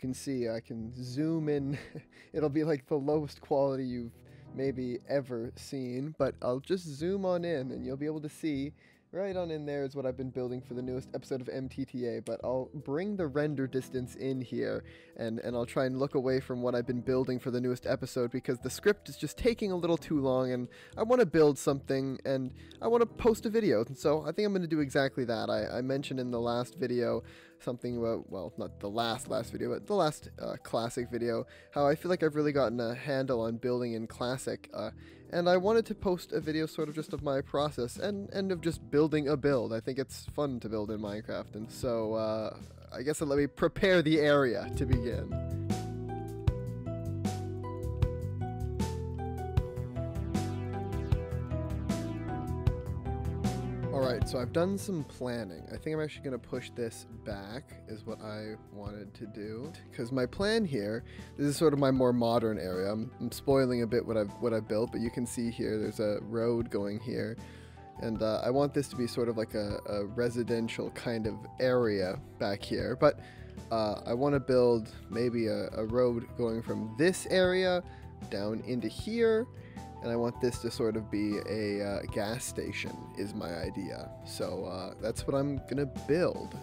can see, I can zoom in. It'll be like the lowest quality you've maybe ever seen, but I'll just zoom on in and you'll be able to see right on in there is what I've been building for the newest episode of MTTA, but I'll bring the render distance in here and I'll try and look away from what I've been building for the newest episode because the script is just taking a little too long and I want to build something and I want to post a video. And so I think I'm going to do exactly that. I mentioned in the last video something about, well, not the last video, but the last Classic video, how I feel like I've really gotten a handle on building in Classic, and I wanted to post a video sort of just of my process and of just building a build. I think it's fun to build in Minecraft, and so I guess let me prepare the area to begin. Alright, so I've done some planning. I think I'm actually going to push this back, is what I wanted to do. Because my plan here, this is sort of my more modern area. I'm spoiling a bit what I've built, but you can see here there's a road going here. And I want this to be sort of like a residential kind of area back here. But I want to build maybe a road going from this area down into here. And I want this to sort of be a gas station, is my idea. So that's what I'm gonna build.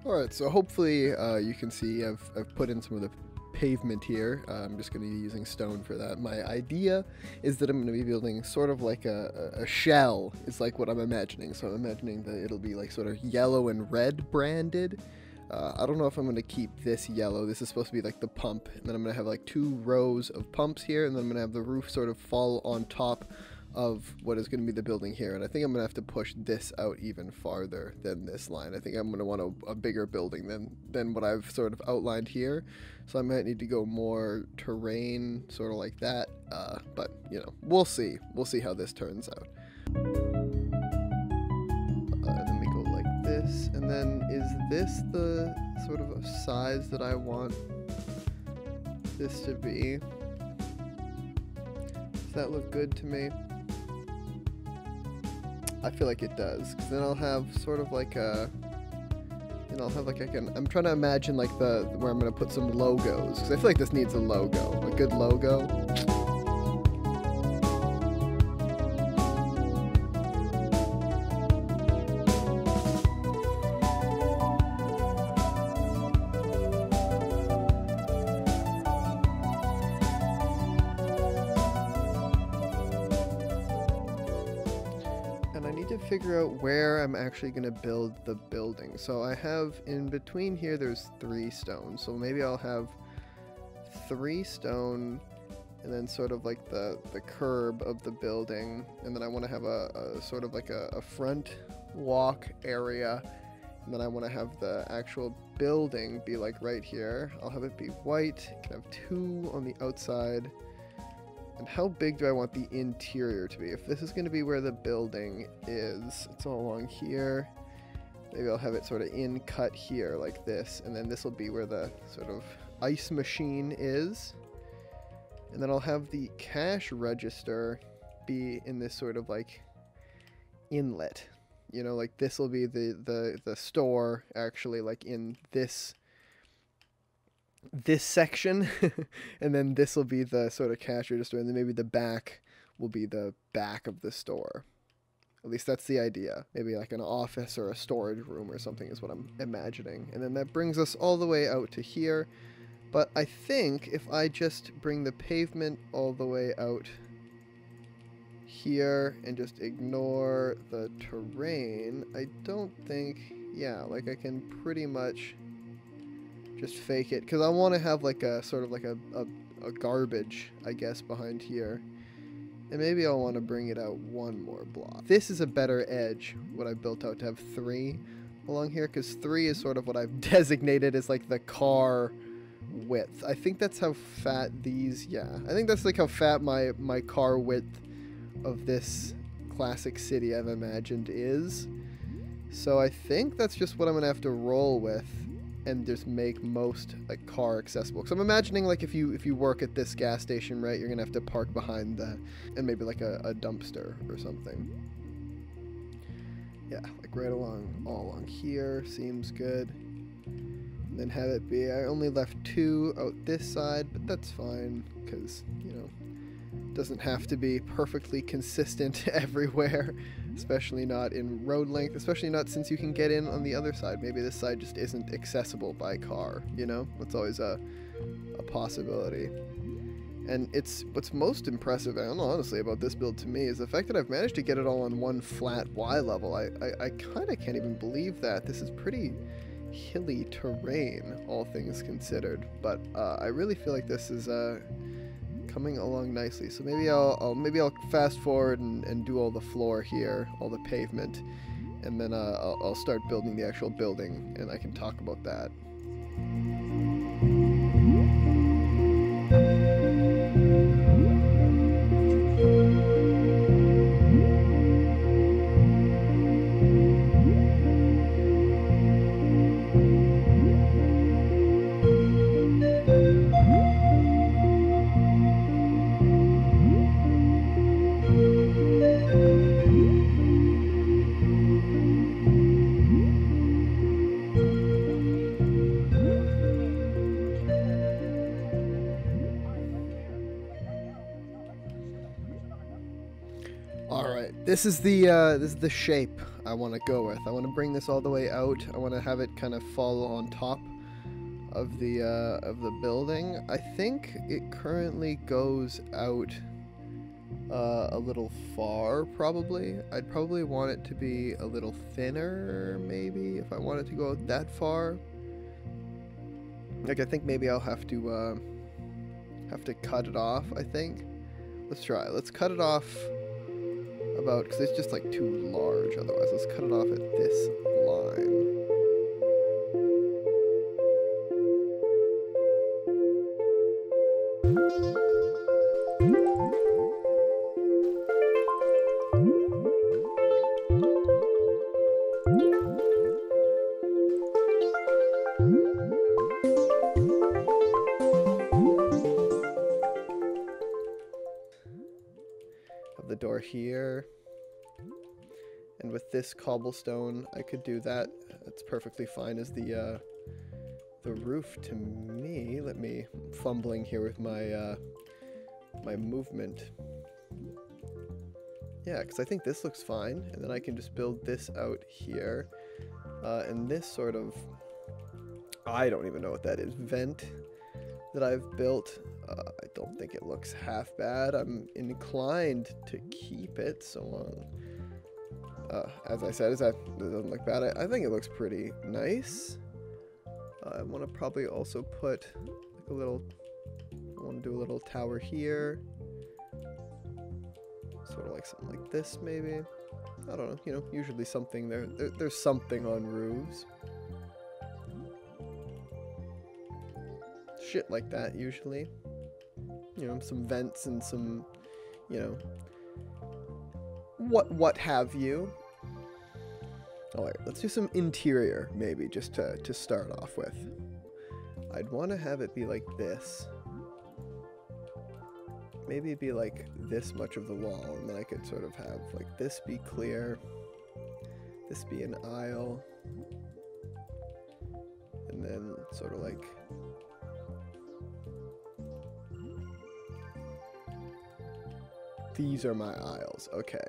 Alright, so hopefully you can see I've put in some of the pavement here. I'm just going to be using stone for that. My idea is that I'm going to be building sort of like a shell, is like what I'm imagining. So I'm imagining that it'll be like sort of yellow and red branded. I don't know if I'm going to keep this yellow. This is supposed to be like the pump. And then I'm going to have like 2 rows of pumps here. And then I'm going to have the roof sort of fall on top of what is going to be the building here. And I think I'm going to have to push this out even farther than this line. I think I'm going to want a bigger building than what I've sort of outlined here. So I might need to go more terrain, sort of like that. But, you know, we'll see. We'll see how this turns out. Then we go like this. And then is this the sort of size that I want this to be? Does that look good to me? I feel like it does, because then I'll have sort of like a, and I'll have like I'm trying to imagine like where I'm going to put some logos, because I feel like this needs a logo, a good logo. Figure out where I'm actually going to build the building. So I have in between here there's 3 stones, so maybe I'll have 3 stone and then sort of like the curb of the building, and then I want to have a sort of like a front walk area, and then I want to have the actual building be like right here. I'll have it be white. I can have 2 on the outside. And how big do I want the interior to be? If this is going to be where the building is, it's all along here. Maybe I'll have it sort of in cut here like this. And then this will be where the sort of ice machine is. And then I'll have the cash register be in this sort of like inlet. You know, like this will be the store actually like in this section, and then this will be the sort of cash register, and then maybe the back will be the back of the store. At least that's the idea. Maybe like an office or a storage room or something is what I'm imagining. And then that brings us all the way out to here. But I think if I just bring the pavement all the way out here and just ignore the terrain, I don't think, yeah, like I can pretty much just fake it, because I want to have like a sort of like a garbage, I guess, behind here. And maybe I'll want to bring it out 1 more block. This is a better edge, what I built out, to have 3 along here, because 3 is sort of what I've designated as like the car width. I think that's how fat these, yeah. I think that's like how fat my car width of this classic city I've imagined is. So I think that's just what I'm gonna have to roll with and just make most like car accessible. Because I'm imagining like if you work at this gas station, right, you're gonna have to park behind the, and maybe like a dumpster or something. Yeah, like right along, all along here seems good. And then have it be, I only left 2 out this side, but that's fine, because, you know, it doesn't have to be perfectly consistent everywhere, especially not in road length, especially not since you can get in on the other side. Maybe this side just isn't accessible by car, you know? That's always a possibility. And it's what's most impressive, I don't know, honestly, about this build to me is the fact that I've managed to get it all on one flat Y level. I kind of can't even believe that. This is pretty hilly terrain, all things considered, but I really feel like this is coming along nicely. So maybe I'll fast forward and do all the floor here, all the pavement, and then I'll start building the actual building, and I can talk about that. This is the shape I want to go with. I want to bring this all the way out. I want to have it kind of fall on top of the building. I think it currently goes out a little far, probably. I'd probably want it to be a little thinner, maybe, if I want it to go out that far. Like, I think maybe I'll have to cut it off, I think. Let's try. Let's cut it off about, because it's just like too large otherwise. Let's cut it off at this line. Have the door here. And with this cobblestone, I could do that. That's perfectly fine as the roof to me. Let me fumbling here with my my movement. Yeah, because I think this looks fine, and then I can just build this out here, and this sort of, I don't even know what that is, vent that I've built. I don't think it looks half bad. I'm inclined to keep it so long. As I said, it doesn't look bad. I think it looks pretty nice. I want to probably also put like a little, I want to do a little tower here. Sort of like something like this, maybe. I don't know, you know, usually something there's something on roofs. Shit like that, usually. You know, some vents and some, you know, what have you. Alright, let's do some interior, maybe, just to start off with. I'd want to have it be like this. Maybe it'd be like this much of the wall, and then I could sort of have like this be clear, this be an aisle, and then sort of like these are my aisles. Okay,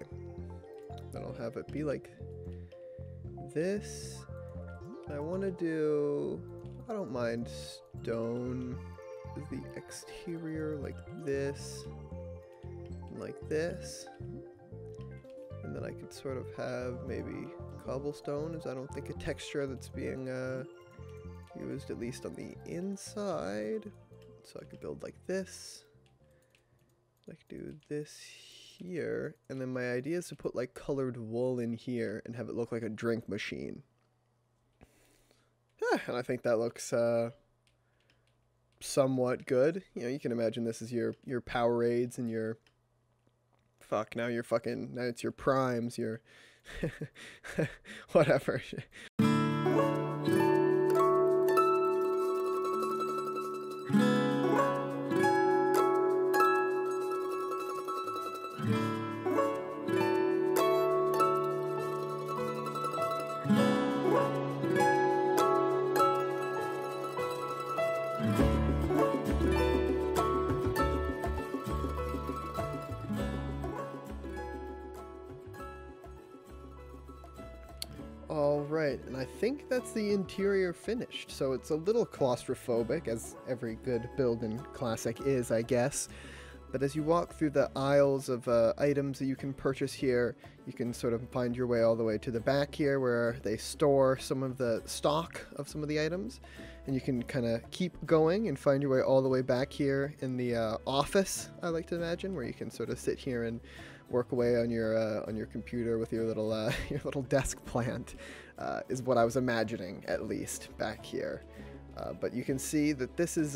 then I'll have it be like this. I want to do, I don't mind stone as the exterior, like this, and like this, and then I could sort of have maybe cobblestone, as I don't think a texture that's being used, at least on the inside. So I could build like this, I could do this here, and then my idea is to put like colored wool in here and have it look like a drink machine. And I think that looks somewhat good. You know, you can imagine this is your Powerades and your now it's your primes, your whatever. Alright, and I think that's the interior finished. So it's a little claustrophobic, as every good build in Classic is, I guess. But as you walk through the aisles of items that you can purchase here, you can sort of find your way all the way to the back here where they store some of the stock of some of the items. And you can kind of keep going and find your way all the way back here in the office, I like to imagine, where you can sort of sit here and work away on your computer with your little desk plant, is what I was imagining, at least, back here. But you can see that this is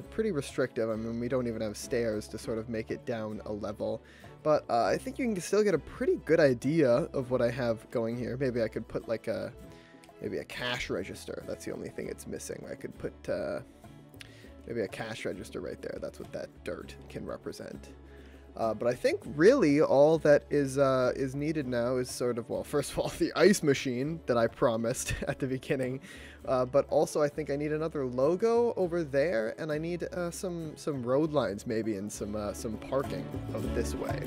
pretty restrictive. I mean, we don't even have stairs to sort of make it down a level. But I think you can still get a pretty good idea of what I have going here. Maybe I could put like maybe a cash register. That's the only thing it's missing. I could put maybe a cash register right there. That's what that dirt can represent. But I think really all that is needed now is sort of, well, first of all, the ice machine that I promised at the beginning, but also I think I need another logo over there, and I need some road lines maybe, and some parking of this way.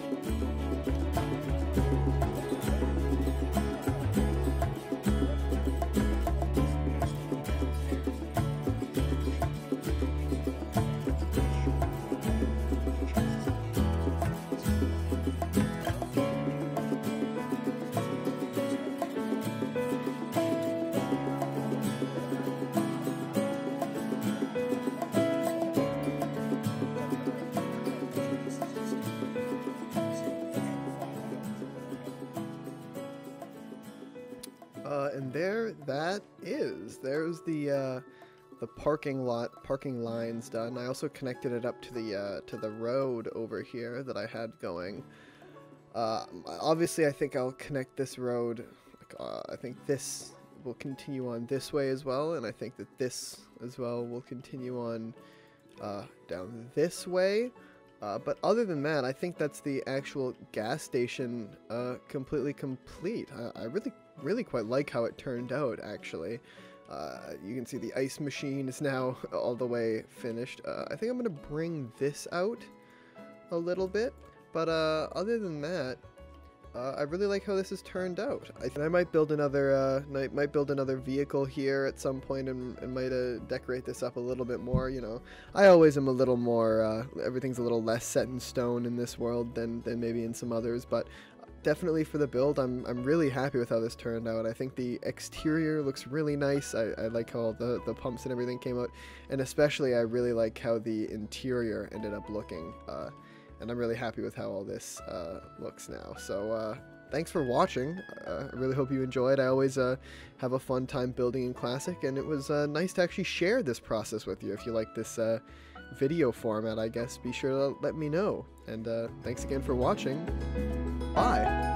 And there's the parking lines done. I also connected it up to the road over here that I had going. Obviously, I think I'll connect this road. I think this will continue on this way as well, and I think that this as well will continue on down this way. But other than that, I think that's the actual gas station completely complete. I really quite like how it turned out, actually. You can see the ice machine is now all the way finished. I think I'm going to bring this out a little bit, but other than that, I really like how this has turned out. I might build another vehicle here at some point, and might decorate this up a little bit more. You know, I always am a little more. Everything's a little less set in stone in this world than maybe in some others, but definitely for the build, I'm really happy with how this turned out. I think the exterior looks really nice. I like how all the pumps and everything came out, and especially I really like how the interior ended up looking. And I'm really happy with how all this looks now. So thanks for watching. I really hope you enjoyed. I always have a fun time building in Classic, and it was nice to actually share this process with you. If you like this video format, I guess, be sure to let me know. And thanks again for watching. Bye!